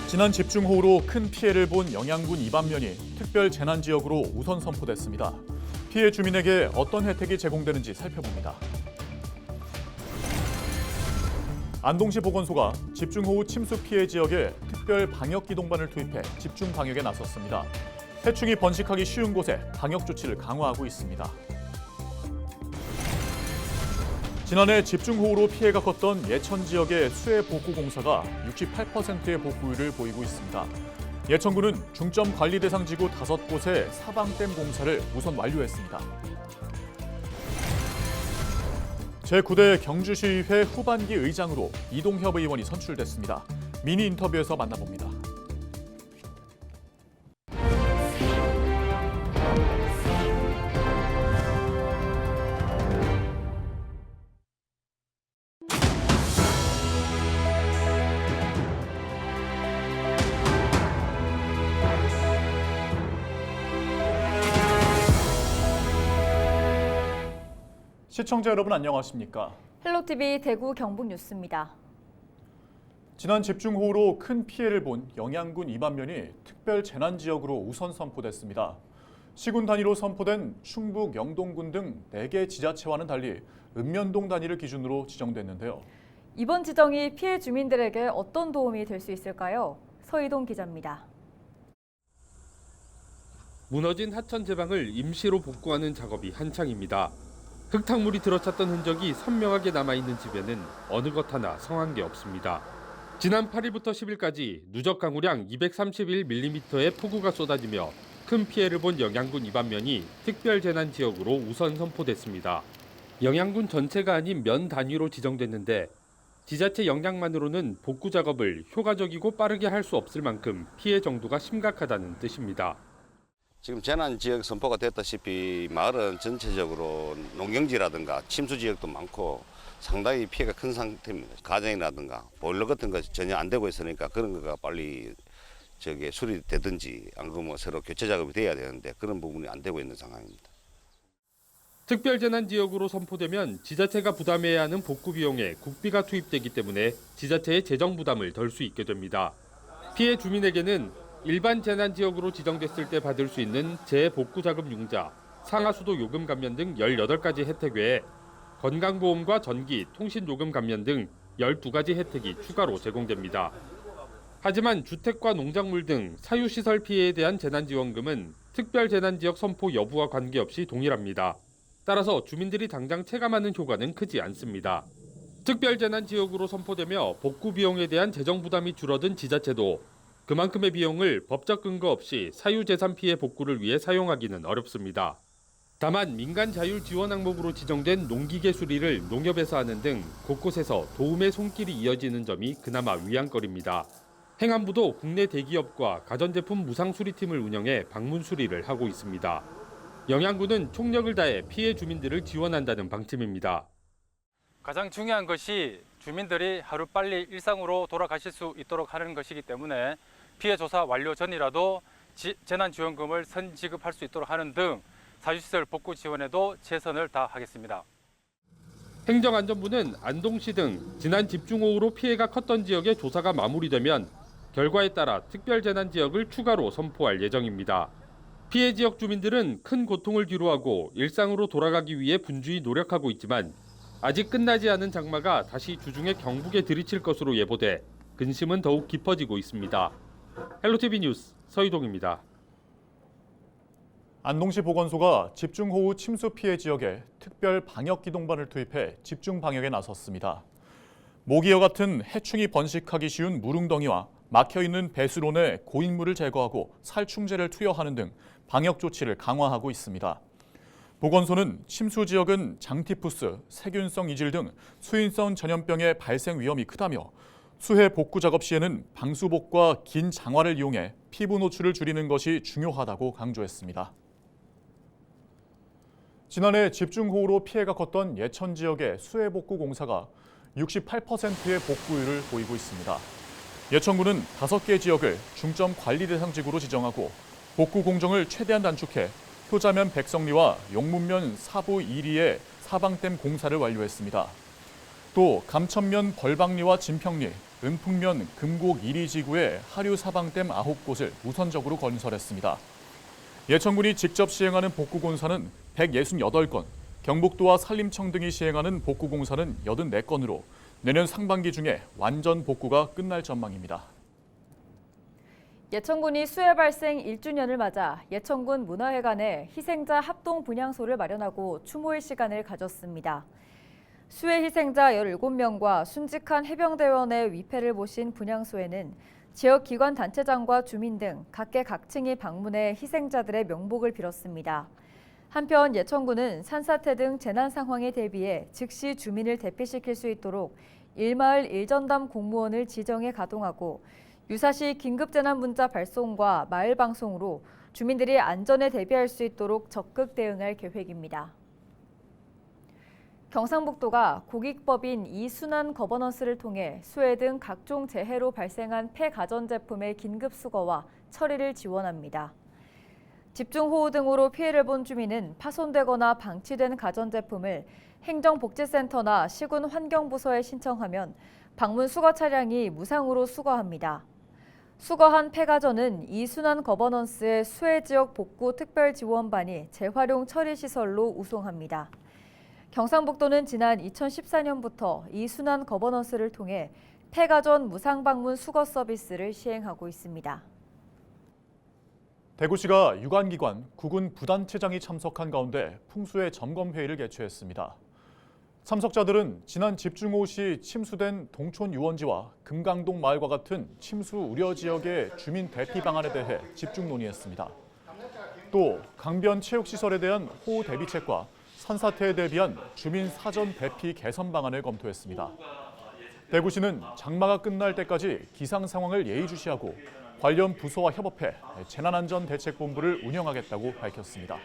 지난 집중호우로 큰 피해를 본 영양군 이반면이 특별 재난지역으로 우선 선포됐습니다. 피해 주민에게 어떤 혜택이 제공되는지 살펴봅니다. 안동시 보건소가 집중호우 침수 피해 지역에 특별 방역기동반을 투입해 집중 방역에 나섰습니다. 해충이 번식하기 쉬운 곳에 방역 조치를 강화하고 있습니다. 지난해 집중호우로 피해가 컸던 예천 지역의 수해 복구 공사가 68%의 복구율을 보이고 있습니다. 예천군은 중점 관리 대상 지구 5곳의 사방댐 공사를 우선 완료했습니다. 제9대 경주시의회 후반기 의장으로 이동협 의원이 선출됐습니다. 미니 인터뷰에서 만나봅니다. 시청자 여러분 안녕하십니까? 헬로티비 대구 경북 뉴스입니다. 지난 집중호우로 큰 피해를 본 영양군 이반면이 특별 재난지역으로 우선 선포됐습니다. 시군 단위로 선포된 충북 영동군 등 4개 지자체와는 달리 읍면동 단위를 기준으로 지정됐는데요. 이번 지정이 피해 주민들에게 어떤 도움이 될 수 있을까요? 서희동 기자입니다. 무너진 하천 제방을 임시로 복구하는 작업이 한창입니다. 흙탕물이 들어찼던 흔적이 선명하게 남아있는 집에는 어느 것 하나 성한 게 없습니다. 지난 8일부터 10일까지 누적 강우량 231mm의 폭우가 쏟아지며 큰 피해를 본 영양군 이반면이 특별재난지역으로 우선 선포됐습니다. 영양군 전체가 아닌 면 단위로 지정됐는데 지자체 영향만으로는 복구 작업을 효과적이고 빠르게 할 수 없을 만큼 피해 정도가 심각하다는 뜻입니다. 지금 재난지역 선포가 됐다시피 마을은 전체적으로 농경지라든가 침수지역도 많고 상당히 피해가 큰 상태입니다. 가정이라든가 보일러 같은 거 전혀 안 되고 있으니까 그런 거가 빨리 수리되든지 안 그러면 새로 교체 작업이 돼야 되는데 그런 부분이 안 되고 있는 상황입니다. 특별재난지역으로 선포되면 지자체가 부담해야 하는 복구 비용에 국비가 투입되기 때문에 지자체의 재정 부담을 덜 수 있게 됩니다. 피해 주민에게는 일반 재난지역으로 지정됐을 때 받을 수 있는 재복구자금 융자, 상하수도 요금 감면 등 18가지 혜택 외에 건강보험과 전기, 통신요금 감면 등 12가지 혜택이 추가로 제공됩니다. 하지만 주택과 농작물 등 사유시설 피해에 대한 재난지원금은 특별재난지역 선포 여부와 관계없이 동일합니다. 따라서 주민들이 당장 체감하는 효과는 크지 않습니다. 특별재난지역으로 선포되며 복구 비용에 대한 재정 부담이 줄어든 지자체도 그만큼의 비용을 법적 근거 없이 사유재산 피해 복구를 위해 사용하기는 어렵습니다. 다만 민간 자율 지원 항목으로 지정된 농기계 수리를 농협에서 하는 등 곳곳에서 도움의 손길이 이어지는 점이 그나마 위안거리입니다. 행안부도 국내 대기업과 가전제품 무상수리팀을 운영해 방문 수리를 하고 있습니다. 영양군은 총력을 다해 피해 주민들을 지원한다는 방침입니다. 가장 중요한 것이 주민들이 하루빨리 일상으로 돌아가실 수 있도록 하는 것이기 때문에 피해 조사 완료 전이라도 재난지원금을 선지급할 수 있도록 하는 등 사유시설 복구 지원에도 최선을 다하겠습니다. 행정안전부는 안동시 등 지난 집중호우로 피해가 컸던 지역의 조사가 마무리되면 결과에 따라 특별재난지역을 추가로 선포할 예정입니다. 피해 지역 주민들은 큰 고통을 뒤로하고 일상으로 돌아가기 위해 분주히 노력하고 있지만 아직 끝나지 않은 장마가 다시 주중에 경북에 들이칠 것으로 예보돼 근심은 더욱 깊어지고 있습니다. 헬로티비 뉴스 서희동입니다. 안동시 보건소가 집중호우 침수 피해 지역에 특별 방역기동반을 투입해 집중 방역에 나섰습니다. 모기와 같은 해충이 번식하기 쉬운 무릉덩이와 막혀있는 배수로 내 고인물을 제거하고 살충제를 투여하는 등 방역 조치를 강화하고 있습니다. 보건소는 침수 지역은 장티푸스, 세균성 이질 등 수인성 전염병의 발생 위험이 크다며 수해 복구 작업 시에는 방수복과 긴 장화를 이용해 피부 노출을 줄이는 것이 중요하다고 강조했습니다. 지난해 집중호우로 피해가 컸던 예천 지역의 수해 복구 공사가 68%의 복구율을 보이고 있습니다. 예천군은 5개 지역을 중점 관리 대상 지구로 지정하고 복구 공정을 최대한 단축해 효자면 백성리와 용문면 사부 2리의 사방댐 공사를 완료했습니다. 또 감천면 벌방리와 진평리, 은풍면 금곡 1위 지구의 하류 사방댐 9곳을 우선적으로 건설했습니다. 예천군이 직접 시행하는 복구공사는 168건, 경북도와 산림청 등이 시행하는 복구공사는 84건으로 내년 상반기 중에 완전 복구가 끝날 전망입니다. 예천군이 수해 발생 1주년을 맞아 예천군 문화회관에 희생자 합동 분향소를 마련하고 추모의 시간을 가졌습니다. 수해 희생자 17명과 순직한 해병대원의 위패를 모신 분향소에는 지역 기관 단체장과 주민 등 각계각층이 방문해 희생자들의 명복을 빌었습니다. 한편 예천군은 산사태 등 재난 상황에 대비해 즉시 주민을 대피시킬 수 있도록 1마을 1전담 공무원을 지정해 가동하고 유사시 긴급재난 문자 발송과 마을 방송으로 주민들이 안전에 대비할 수 있도록 적극 대응할 계획입니다. 경상북도가 고객법인 이순환 거버넌스를 통해 수해 등 각종 재해로 발생한 폐가전제품의 긴급 수거와 처리를 지원합니다. 집중호우 등으로 피해를 본 주민은 파손되거나 방치된 가전제품을 행정복지센터나 시군 환경부서에 신청하면 방문 수거 차량이 무상으로 수거합니다. 수거한 폐가전은 이순환 거버넌스의 수해지역 복구 특별지원반이 재활용 처리시설로 운송합니다. 경상북도는 지난 2014년부터 이순환 거버넌스를 통해 폐가전 무상방문 수거 서비스를 시행하고 있습니다. 대구시가 유관기관, 구군 부단체장이 참석한 가운데 풍수해 점검회의를 개최했습니다. 참석자들은 지난 집중호우 시 침수된 동촌 유원지와 금강동 마을과 같은 침수 우려 지역의 주민 대피 방안에 대해 집중 논의했습니다. 또 강변 체육시설에 대한 호우 대비책과 산사태에 대비한 주민 사전 대피 개선 방안을 검토했습니다. 대구시는 장마가 끝날 때까지 기상 상황을 예의주시하고 관련 부서와 협업해 재난안전대책본부를 운영하겠다고 밝혔습니다.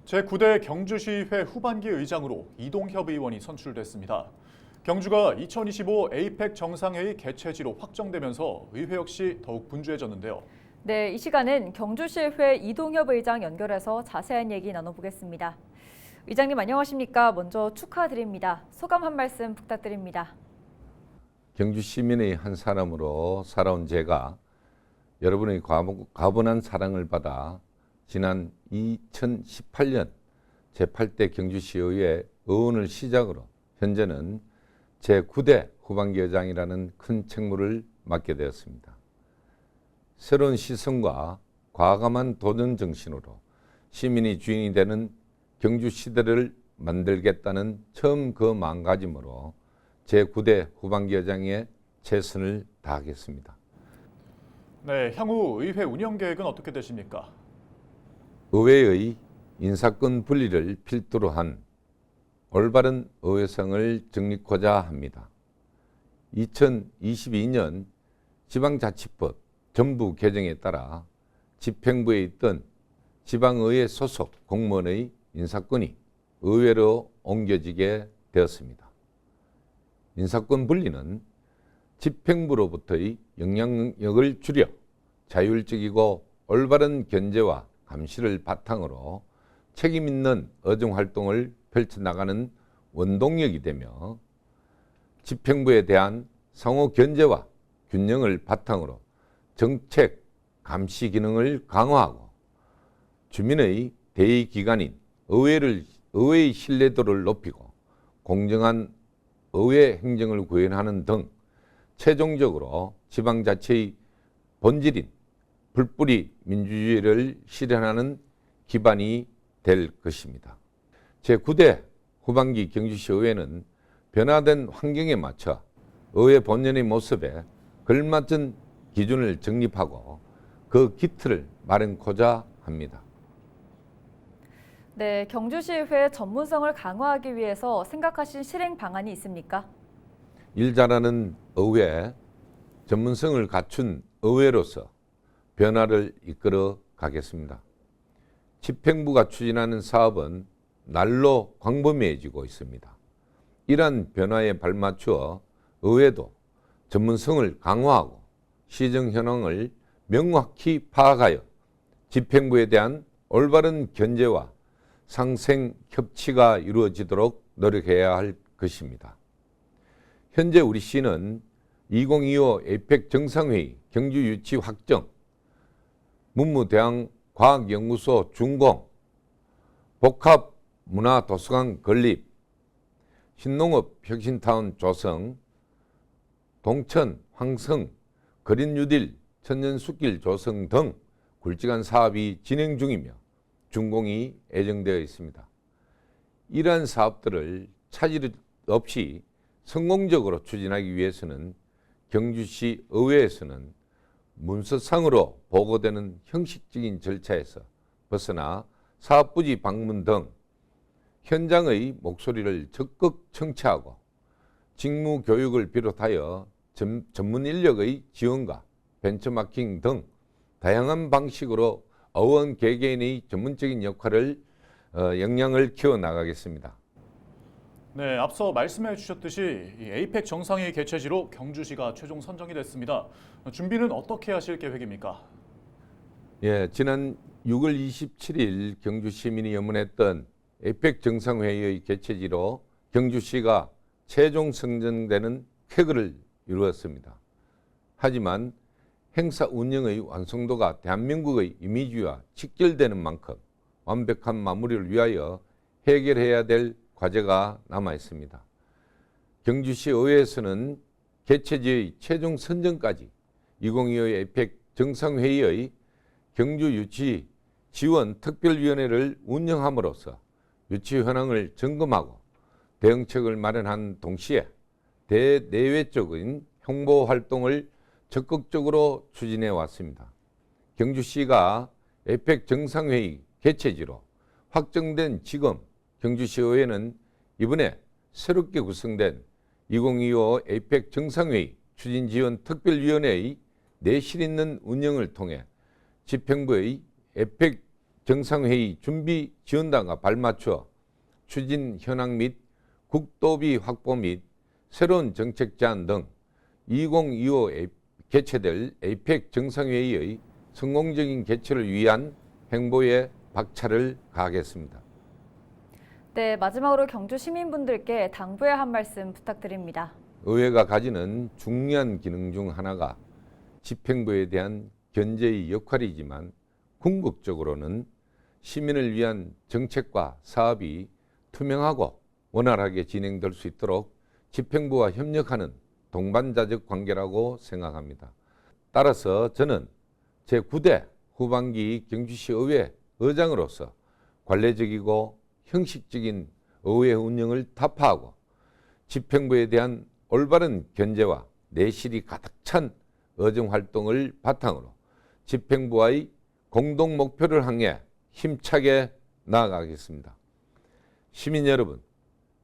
제9대 경주시의회 후반기 의장으로 이동협 의원이 선출됐습니다. 경주가 2025 에이펙 정상회의 개최지로 확정되면서 의회 역시 더욱 분주해졌는데요. 네, 이 시간은 경주시의회 이동협 의장 연결해서 자세한 얘기 나눠보겠습니다. 의장님 안녕하십니까? 먼저 축하드립니다. 소감 한 말씀 부탁드립니다. 경주 시민의 한 사람으로 살아온 제가 여러분의 과분한 사랑을 받아 지난 2018년 제8대 경주시의회 의원을 시작으로 현재는 제9대 후반기 의장이라는 큰 책무를 맡게 되었습니다. 새로운 시선과 과감한 도전 정신으로 시민이 주인이 되는 경주 시대를 만들겠다는 처음 그 마음가짐으로 제9대 후반기 의장에 최선을 다하겠습니다. 네, 향후 의회 운영 계획은 어떻게 되십니까? 의회의 인사권 분리를 필두로 한 올바른 의회성을 정립하고자 합니다. 2022년 지방자치법 전부 개정에 따라 집행부에 있던 지방의회 소속 공무원의 인사권이 의회로 옮겨지게 되었습니다. 인사권 분리는 집행부로부터의 영향력을 줄여 자율적이고 올바른 견제와 감시를 바탕으로 책임 있는 의정활동을 펼쳐나가는 원동력이 되며 집행부에 대한 상호 견제와 균형을 바탕으로 정책 감시 기능을 강화하고 주민의 대의기관인 의회의 신뢰도를 높이고 공정한 의회 행정을 구현하는 등 최종적으로 지방자치의 본질인 불뿌리 민주주의를 실현하는 기반이 될 것입니다. 제9대 후반기 경주시 의회는 변화된 환경에 맞춰 의회 본연의 모습에 걸맞은 기준을 정립하고 그 기틀을 마련하고자 합니다. 네, 경주시의회 전문성을 강화하기 위해서 생각하신 실행 방안이 있습니까? 일 잘하는 의회, 전문성을 갖춘 의회로서 변화를 이끌어 가겠습니다. 집행부가 추진하는 사업은 날로 광범위해지고 있습니다. 이러한 변화에 발맞추어 의회도 전문성을 강화하고 시정 현황을 명확히 파악하여 집행부에 대한 올바른 견제와 상생 협치가 이루어지도록 노력해야 할 것입니다. 현재 우리 시는 2025 에이펙 정상회의 경주 유치 확정, 문무대학과학연구소 준공, 복합문화도서관 건립, 신농업 혁신타운 조성, 동천, 황성, 그린뉴딜, 천년숲길 조성 등 굵직한 사업이 진행 중이며 준공이 예정되어 있습니다. 이러한 사업들을 차질 없이 성공적으로 추진하기 위해서는 경주시 의회에서는 문서상으로 보고되는 형식적인 절차에서 벗어나 사업부지 방문 등 현장의 목소리를 적극 청취하고 직무 교육을 비롯하여 전문 인력의 지원과 벤처마킹 등 다양한 방식으로 어원 개개인의 전문적인 역량을 키워나가겠습니다. 네, 앞서 말씀해 주셨듯이 이 에이펙 정상회의 개최지로 경주시가 최종 선정이 됐습니다. 준비는 어떻게 하실 계획입니까? 예, 지난 6월 27일 경주시민이 염원했던 에이펙 정상회의의 개최지로 경주시가 최종 선정되는 쾌거를 이루었습니다. 하지만 행사 운영의 완성도가 대한민국의 이미지와 직결되는 만큼 완벽한 마무리를 위하여 해결해야 될 과제가 남아 있습니다. 경주시 의회에서는 개최지의 최종 선정까지 2025 에이펙 정상회의의 경주 유치 지원 특별위원회를 운영함으로써 유치 현황을 점검하고 대응책을 마련한 동시에 대내외적인 홍보 활동을 적극적으로 추진해 왔습니다. 경주시가 에이펙 정상회의 개최지로 확정된 지금 경주시의회는 이번에 새롭게 구성된 2025 에이펙 정상회의 추진지원 특별위원회의 내실 있는 운영을 통해 집행부의 에이펙 정상회의 준비 지원단과 발맞춰 추진 현황 및 국도비 확보 및 새로운 정책 제안 등 2025 개최될 에이펙 정상회의의 성공적인 개최를 위한 행보에 박차를 가하겠습니다. 네, 마지막으로 경주 시민분들께 당부의 한 말씀 부탁드립니다. 의회가 가지는 중요한 기능 중 하나가 집행부에 대한 견제의 역할이지만 궁극적으로는 시민을 위한 정책과 사업이 투명하고 원활하게 진행될 수 있도록 집행부와 협력하는 동반자적 관계라고 생각합니다. 따라서 저는 제9대 후반기 경주시 의회 의장으로서 관례적이고 형식적인 의회 운영을 타파하고 집행부에 대한 올바른 견제와 내실이 가득 찬 의정활동을 바탕으로 집행부와의 공동 목표를 향해 힘차게 나아가겠습니다. 시민 여러분,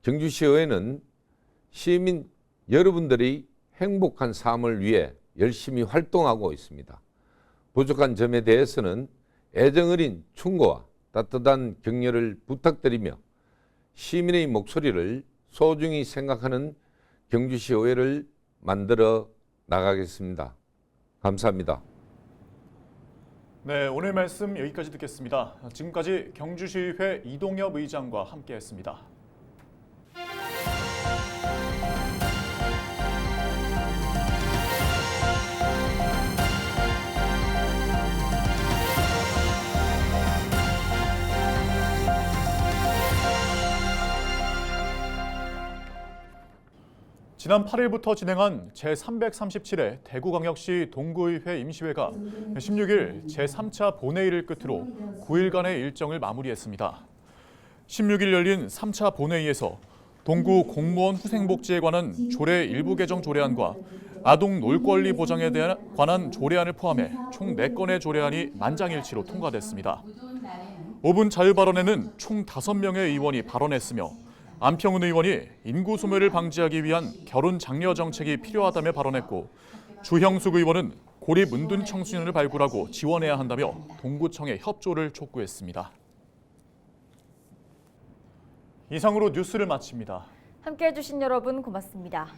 경주시의회는 시민 여러분들이 행복한 삶을 위해 열심히 활동하고 있습니다. 부족한 점에 대해서는 애정어린 충고와 따뜻한 격려를 부탁드리며 시민의 목소리를 소중히 생각하는 경주시의회를 만들어 나가겠습니다. 감사합니다. 네, 오늘 말씀 여기까지 듣겠습니다. 지금까지 경주시의회 이동엽 의장과 함께했습니다. 지난 8일부터 진행한 제337회 대구광역시 동구의회 임시회가 16일 제3차 본회의를 끝으로 9일간의 일정을 마무리했습니다. 16일 열린 3차 본회의에서 동구 공무원 후생복지에 관한 조례 일부 개정 조례안과 아동 놀권리 보장에 관한 조례안을 포함해 총 4건의 조례안이 만장일치로 통과됐습니다. 5분 자유발언에는 총 5명의 의원이 발언했으며 안평훈 의원이 인구 소멸을 방지하기 위한 결혼 장려 정책이 필요하다며 발언했고 주형숙 의원은 고립 은둔 청소년을 발굴하고 지원해야 한다며 동구청의 협조를 촉구했습니다. 이상으로 뉴스를 마칩니다. 함께해 주신 여러분 고맙습니다.